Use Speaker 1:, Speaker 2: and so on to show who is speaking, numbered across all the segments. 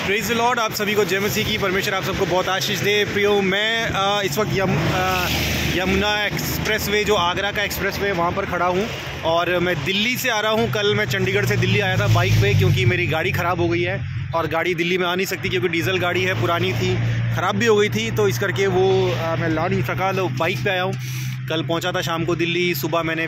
Speaker 1: Praise the Lord. आप सभी को जय मसीह की। परमेश्वर आप सबको बहुत आशीष दे। प्रियो, मैं इस वक्त यमुना एक्सप्रेसवे, जो आगरा का एक्सप्रेसवे, वहाँ पर खड़ा हूँ और मैं दिल्ली से आ रहा हूँ। कल मैं चंडीगढ़ से दिल्ली आया था बाइक पे, क्योंकि मेरी गाड़ी ख़राब हो गई है और गाड़ी दिल्ली में आ नहीं सकती क्योंकि डीजल गाड़ी है, पुरानी थी, ख़राब भी हो गई थी, तो इस करके वो मैं ला नहीं सका। तो बाइक पे आया हूँ। कल पहुंचा था शाम को दिल्ली। सुबह मैंने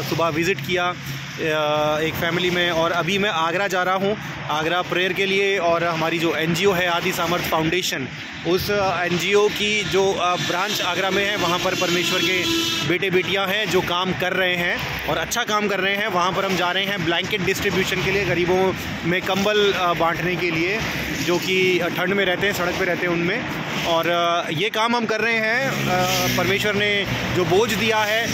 Speaker 1: सुबह विज़िट किया एक फैमिली में, और अभी मैं आगरा जा रहा हूँ, आगरा प्रेयर के लिए। और हमारी जो एनजीओ है आदि सामर्थ फाउंडेशन, उस एनजीओ की जो ब्रांच आगरा में है, वहाँ पर परमेश्वर के बेटे बेटियाँ हैं जो काम कर रहे हैं और अच्छा काम कर रहे हैं। वहाँ पर हम जा रहे हैं ब्लैंकेट डिस्ट्रीब्यूशन के लिए, गरीबों में कंबल बांटने के लिए, जो कि ठंड में रहते हैं, सड़क पे रहते हैं उनमें। और ये काम हम कर रहे हैं। परमेश्वर ने जो बोझ दिया है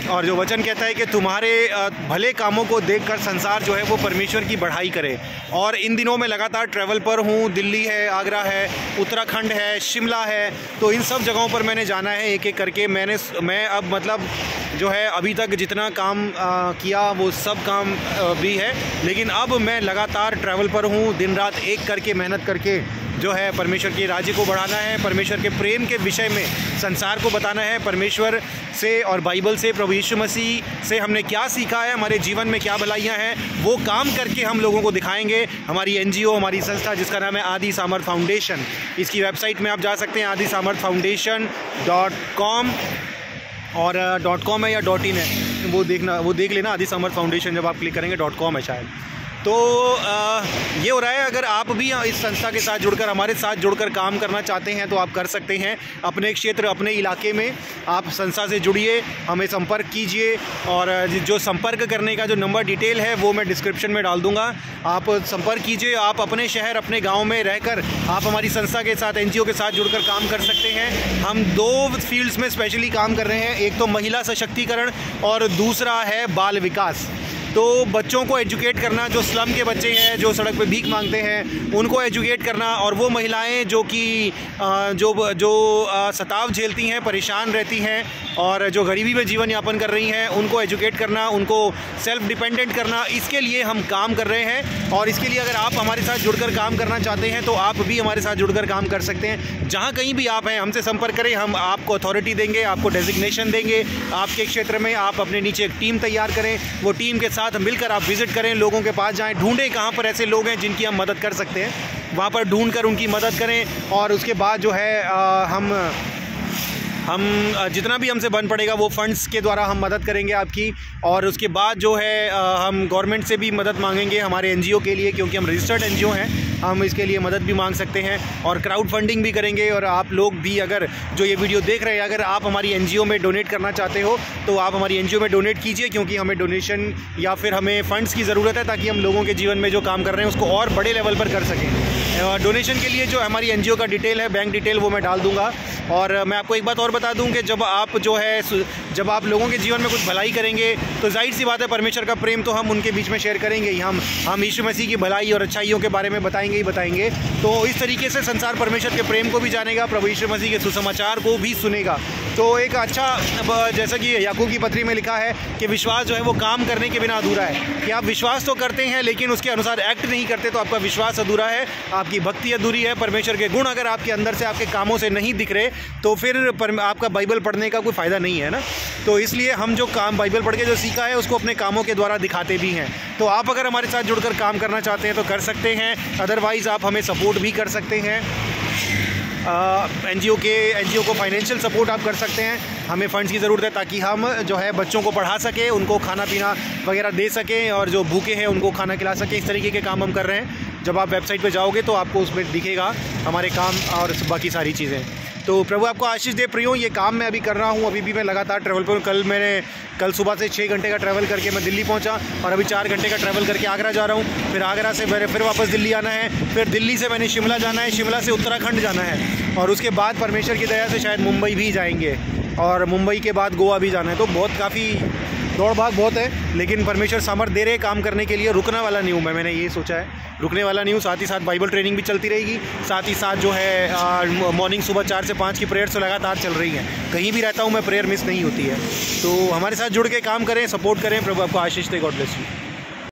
Speaker 1: और जो वचन कहता है कि तुम्हारे भले कामों को देखकर संसार जो है वो परमेश्वर की बढ़ाई करे। और इन दिनों में लगातार ट्रैवल पर हूँ। दिल्ली है, आगरा है, उत्तराखंड है, शिमला है, तो इन सब जगहों पर मैंने जाना है एक एक करके। मैं अब मतलब जो है अभी तक जितना काम किया वो सब काम भी है, लेकिन अब मैं लगातार ट्रैवल पर हूँ, दिन रात एक करके मेहनत करके जो है परमेश्वर के राज्य को बढ़ाना है, परमेश्वर के प्रेम के विषय में संसार को बताना है। परमेश्वर से और बाइबल से, प्रभु यीशु मसीह से हमने क्या सीखा है, हमारे जीवन में क्या भलाइयाँ हैं, वो काम करके हम लोगों को दिखाएंगे। हमारी एनजीओ, हमारी संस्था जिसका नाम है आदि सामर्थ फाउंडेशन, इसकी वेबसाइट में आप जा सकते हैं adisamarthfoundation.com, और .com है या .in है, वो देख लेना। आदि सामर्थ फाउंडेशन जब आप क्लिक करेंगे .com है शायद। तो ये हो रहा है। अगर आप भी इस संस्था के साथ जुड़कर, हमारे साथ जुड़कर काम करना चाहते हैं तो आप कर सकते हैं। अपने क्षेत्र, अपने इलाके में आप संस्था से जुड़िए, हमें संपर्क कीजिए। और जो संपर्क करने का जो नंबर डिटेल है वो मैं डिस्क्रिप्शन में डाल दूंगा, आप संपर्क कीजिए। आप अपने शहर, अपने गाँव में रहकर आप हमारी संस्था के साथ, एनजीओ के साथ जुड़कर काम कर सकते हैं। हम 2 फील्ड्स में स्पेशली काम कर रहे हैं। एक तो महिला सशक्तिकरण और दूसरा है बाल विकास। तो बच्चों को एजुकेट करना, जो स्लम के बच्चे हैं, जो सड़क पे भीख मांगते हैं, उनको एजुकेट करना। और वो महिलाएं जो कि जो सताव झेलती हैं, परेशान रहती हैं और जो गरीबी में जीवन यापन कर रही हैं, उनको एजुकेट करना, उनको सेल्फ डिपेंडेंट करना, इसके लिए हम काम कर रहे हैं। और इसके लिए अगर आप हमारे साथ जुड़कर काम करना चाहते हैं तो आप भी हमारे साथ जुड़कर काम कर सकते हैं। जहाँ कहीं भी आप हैं, हमसे संपर्क करें। हम आपको अथॉरिटी देंगे, आपको डेजिग्नेशन देंगे। आपके क्षेत्र में आप अपने नीचे एक टीम तैयार करें, वो टीम के साथ मिलकर आप विजिट करें, लोगों के पास जाएं, ढूंढें कहाँ पर ऐसे लोग हैं जिनकी हम मदद कर सकते हैं, वहाँ पर ढूंढकर उनकी मदद करें। और उसके बाद जो है हम जितना भी हमसे बन पड़ेगा वो फंड्स के द्वारा हम मदद करेंगे आपकी। और उसके बाद जो है हम गवर्नमेंट से भी मदद मांगेंगे हमारे एनजीओ के लिए, क्योंकि हम रजिस्टर्ड एनजीओ हैं, हम इसके लिए मदद भी मांग सकते हैं। और क्राउड फंडिंग भी करेंगे। और आप लोग भी अगर जो ये वीडियो देख रहे हैं, अगर आप हमारी एनजीओ में डोनेट करना चाहते हो तो आप हमारी एनजीओ में डोनेट कीजिए, क्योंकि हमें डोनेशन या फिर हमें फ़ंड्स की ज़रूरत है ताकि हम लोगों के जीवन में जो काम कर रहे हैं उसको और बड़े लेवल पर कर सकें। डोनेशन के लिए जो हमारी एनजीओ का डिटेल है, बैंक डिटेल, वो मैं डाल दूँगा। और मैं आपको एक बात और बता दूं कि जब आप लोगों के जीवन में कुछ भलाई करेंगे तो जाहिर सी बात है परमेश्वर का प्रेम तो हम उनके बीच में शेयर करेंगे ही। हम यीशु मसीह की भलाई और अच्छाइयों के बारे में बताएंगे ही बताएंगे। तो इस तरीके से संसार परमेश्वर के प्रेम को भी जानेगा, प्रभु यीशु मसीह के सुसमाचार को भी सुनेगा। तो एक अच्छा, जैसा कि याकूब की पत्री में लिखा है कि विश्वास जो है वो काम करने के बिना अधूरा है। कि आप विश्वास तो करते हैं लेकिन उसके अनुसार एक्ट नहीं करते तो आपका विश्वास अधूरा है, आपकी भक्ति अधूरी है। परमेश्वर के गुण अगर आपके अंदर से, आपके कामों से नहीं दिख रहे तो फिर आपका बाइबल पढ़ने का कोई फ़ायदा नहीं है ना। तो इसलिए हम जो काम बाइबल पढ़ के जो सीखा है उसको अपने कामों के द्वारा दिखाते भी हैं। तो आप अगर हमारे साथ जुड़कर काम करना चाहते हैं तो कर सकते हैं, अदरवाइज़ आप हमें सपोर्ट भी कर सकते हैं। एनजीओ को फाइनेंशियल सपोर्ट आप कर सकते हैं। हमें फ़ंड्स की ज़रूरत है ताकि हम जो है बच्चों को पढ़ा सकें, उनको खाना पीना वगैरह दे सकें, और जो भूखे हैं उनको खाना खिला सकें। इस तरीके के काम हम कर रहे हैं। जब आप वेबसाइट पे जाओगे तो आपको उसमें दिखेगा हमारे काम और बाकी सारी चीज़ें। तो प्रभु आपको आशीष दे। प्रियो, ये काम मैं अभी कर रहा हूँ, अभी भी मैं लगातार ट्रैवल पर हूँ। कल सुबह से 6 घंटे का ट्रैवल करके मैं दिल्ली पहुँचा और अभी 4 घंटे का ट्रैवल करके आगरा जा रहा हूँ। फिर आगरा से फिर वापस दिल्ली आना है, फिर दिल्ली से मैंने शिमला जाना है, शिमला से उत्तराखंड जाना है, और उसके बाद परमेश्वर की दया से शायद मुंबई भी जाएंगे, और मुंबई के बाद गोवा भी जाना है। तो बहुत काफ़ी दौड़ भाग बहुत है, लेकिन परमेश्वर सामर्थ दे रहे काम करने के लिए। रुकने वाला नहीं हूँ मैंने ये सोचा है, रुकने वाला नहीं हूँ। साथ ही साथ बाइबल ट्रेनिंग भी चलती रहेगी, साथ ही साथ जो है मॉर्निंग सुबह 4 से 5 की प्रेयर्स तो लगातार चल रही हैं। कहीं भी रहता हूँ मैं, प्रेयर मिस नहीं होती है। तो हमारे साथ जुड़ के काम करें, सपोर्ट करें। प्रभु आपको आशीष दे। God bless you.